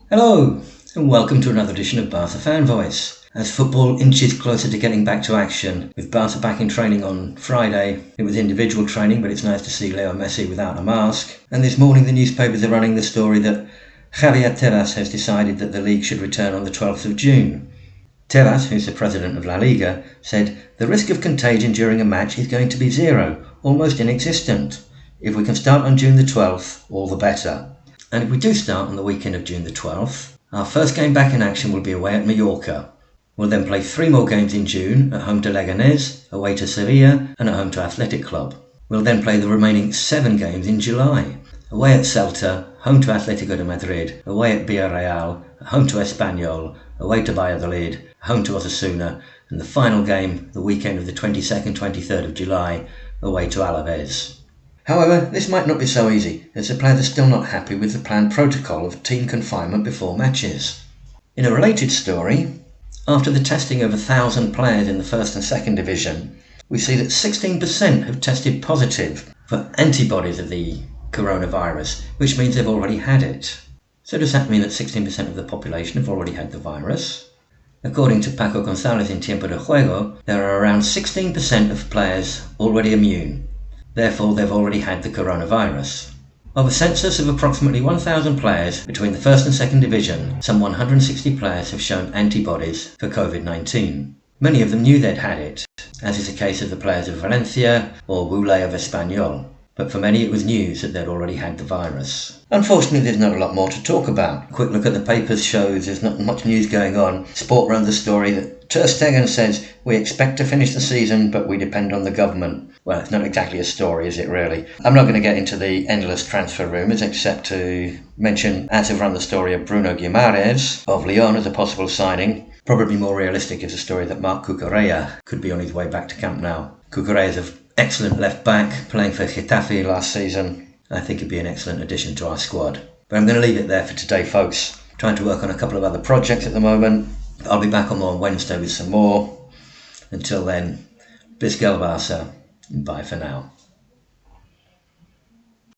Hello, and welcome to another edition of Barca Fan Voice. As football inches closer to getting back to action, with Barca back in training on Friday, it was individual training, but it's nice to see Leo Messi without a mask. And this morning the newspapers are running the story that Javier Tebas has decided that the league should return on the 12th of June. Tebas, who's the president of La Liga, said the risk of contagion during a match is going to be zero, almost inexistent. If we can start on June the 12th, all the better. And if we do start on the weekend of June the 12th, our first game back in action will be away at Mallorca. We'll then play 3 more games in June, at home to Leganés, away to Sevilla, and at home to Athletic Club. We'll then play the remaining 7 games in July, away at Celta, home to Atlético de Madrid, away at Villarreal, home to Espanyol, away to Valladolid, home to Osasuna, and the final game, the weekend of the 22nd, 23rd of July, away to Alaves. However, this might not be so easy, as the players are still not happy with the planned protocol of team confinement before matches. In a related story, after the testing of 1,000 players in the first and second division, we see that 16% have tested positive for antibodies of the coronavirus, which means they've already had it. So does that mean that 16% of the population have already had the virus? According to Paco González in Tiempo de Juego, there are around 16% of players already immune. Therefore, they've already had the coronavirus. Of a census of approximately 1,000 players between the first and second division, some 160 players have shown antibodies for COVID-19. Many of them knew they'd had it, as is the case of the players of Valencia or Boulay of Espanyol. But for many it was news that they'd already had the virus. Unfortunately, there's not a lot more to talk about. A quick look at the papers shows there's not much news going on. Sport runs the story that Ter Stegen says, we expect to finish the season, but we depend on the government. Well, it's not exactly a story, is it really? I'm not going to get into the endless transfer rumours, except to mention, as have run the story of Bruno Guimaraes of Lyon as a possible signing. Probably more realistic is the story that Marc Cucurella could be on his way back to Camp Nou. Cucurella is an excellent left back, playing for Getafe last season. I think he'd be an excellent addition to our squad. But I'm going to leave it there for today, folks. Trying to work on a couple of other projects at the moment. I'll be back on Wednesday with some more. Until then, Bisgel Barca. Bye for now.